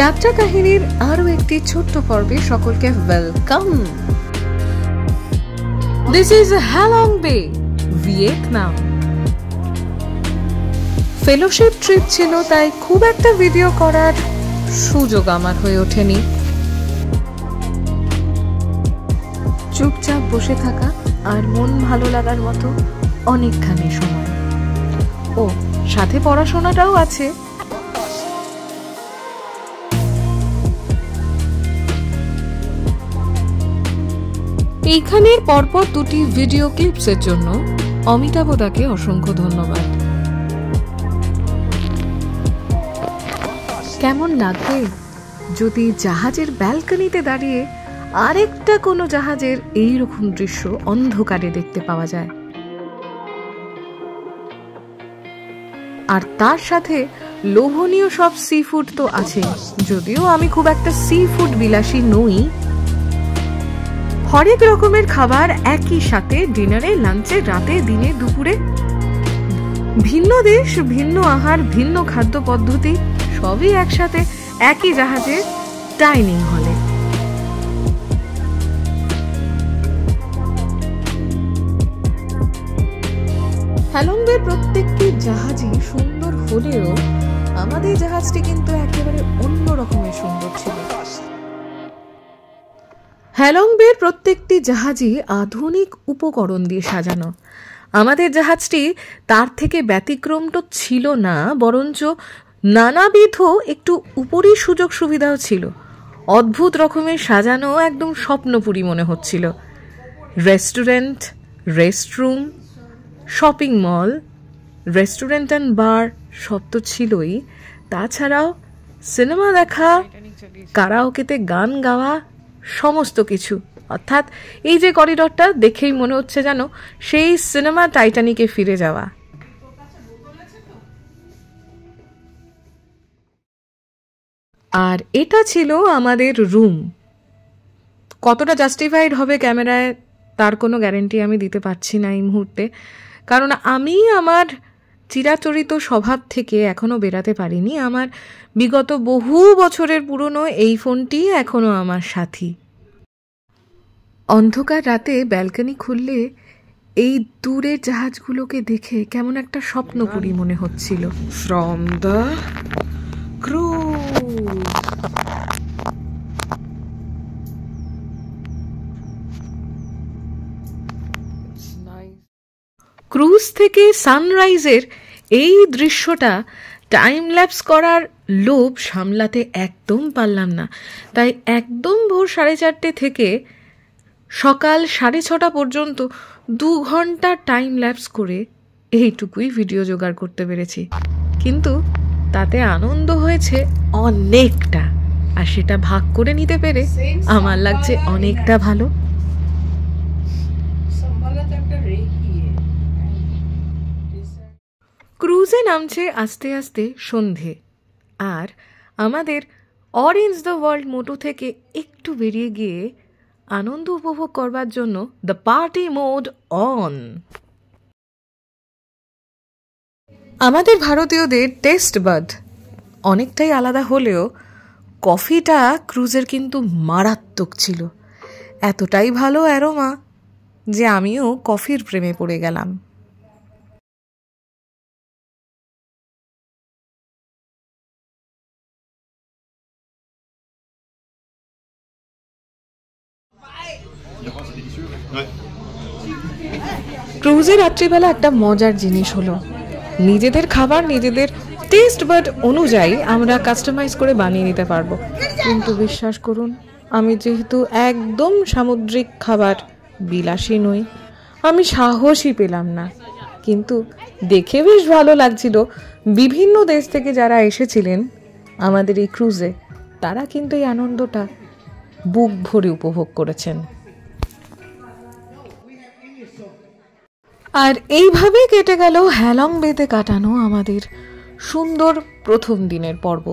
যাত্রা কাহিনীর আরো একটি ছোট্ট পর্বে সকলকে ওয়েলকাম। দিস ইজ হ্যালং বে, ভিয়েতনাম। ফেলোশিপ ট্রিপ ছিল, তাই খুব একটা ভিডিও করার সুযোগ আমার হয়ে ওঠেনি। চুপচাপ বসে থাকা আর মন ভালো লাগার মতো অনেকখানি সময়। ও সাথে পড়াশোনাটাও আছে। এইখানের পরপর দুটি ভিডিও ক্লিপসের জন্য অমিতাভদাকে অসংখ্য ধন্যবাদ। কেমন লাগবে যদি জাহাজের ব্যালকনিতে দাঁড়িয়ে আরেকটা কোনো জাহাজের এইরকম দৃশ্য অন্ধকারে দেখতে পাওয়া যায়, আর তার সাথে লোভনীয় সব সি ফুড তো আছে। যদিও আমি খুব একটা সি ফুড বিলাসী নই। হরেক রকমের খাবার একই সাথে, ডিনারে, লাঞ্চে, রাতে, দিনে, দুপুরে। ভিন্ন দেশ, ভিন্ন আহার, ভিন্ন খাদ্য পদ্ধতি, সবই একসাথে একই জাহাজে ডাইনিং হলে। হ্যালং বের প্রত্যেকটি জাহাজই সুন্দর হলেও আমাদের জাহাজটি কিন্তু একেবারে অন্য রকমের সুন্দর ছিল। হ্যালং বের প্রত্যেকটি জাহাজই আধুনিক উপকরণ দিয়ে সাজানো। আমাদের জাহাজটি তার থেকে ব্যতিক্রম তো ছিল না, বরঞ্চ নানাবিধ একটু উপরই সুযোগ সুবিধাও ছিল। অদ্ভুত রকমের সাজানো, একদম স্বপ্নপুরী মনে হচ্ছিল। Restaurant, restroom, shopping mall, restaurant and bar সব তো ছিলই। তাছাড়াও সিনেমা দেখা, কারাওকেতে গান গাওয়া, সমস্ত কিছু। অর্থাৎ এই যে করিডরটা দেখেই মনে হচ্ছে যেন সেই সিনেমা টাইটানিকে ফিরে যাওয়া। আর এটা ছিল আমাদের রুম। কতটা জাস্টিফাইড হবে ক্যামেরায় তার কোনো গ্যারেন্টি আমি দিতে পারছি না এই মুহূর্তে, কারণ আমি আমার চিরাচরিত স্বভাব থেকে এখনো বেরাতে পারিনি। আমার বিগত বহু বছরের পুরনো এই ফোনটি এখনো আমার সাথী। অন্ধকার রাতে ব্যালকনি খুললে এই দূরের জাহাজগুলোকে দেখে কেমন একটা স্বপ্নপুরী মনে হচ্ছিল। ফ্রম দ্য ক্রুজ থেকে সানরাইজের এই দৃশ্যটা টাইম ল্যাপস করার লোভ সামলাতে একদম পারলাম না। তাই একদম ভোর 4:30 থেকে সকাল 6:30 পর্যন্ত 2 ঘন্টা টাইম ল্যাপস করে এইটুকুই ভিডিও জোগাড় করতে পেরেছি। কিন্তু তাতে আনন্দ হয়েছে অনেকটা, আর সেটা ভাগ করে নিতে পেরে আমার লাগছে অনেকটা ভালো। ক্রুজে নামছে আস্তে আস্তে সন্ধে, আর আমাদের অরেঞ্জ দ্য ওয়ার্ল্ড মোটো থেকে একটু বেরিয়ে গিয়ে আনন্দ উপভোগ করবার জন্য দ্য পার্টি মোড অন। আমাদের ভারতীয়দের টেস্ট বাড অনেকটাই আলাদা হলেও কফিটা ক্রুজের কিন্তু মারাত্মক ছিল। এতটাই ভালো অ্যারোমা যে আমিও কফির প্রেমে পড়ে গেলাম। ক্রুজে রাত্রিবেলা একটা মজার জিনিস হলো, নিজেদের খাবার নিজেদের টেস্ট বাড অনুযায়ী আমরা কাস্টমাইজ করে বানিয়ে নিতে পারবো। কিন্তু বিশ্বাস করুন, আমি যেহেতু একদম সামুদ্রিক খাবার বিলাসী নই, আমি সাহসই পেলাম না। কিন্তু দেখে বেশ ভালো লাগছিল। বিভিন্ন দেশ থেকে যারা এসেছিলেন আমাদের এই ক্রুজে, তারা কিন্তু এই আনন্দটা বুক ভরে উপভোগ করেছেন। আর এইভাবে কেটে গেল হ্যালং বেতে কাটানো আমাদের সুন্দর প্রথম দিনের পর্ব।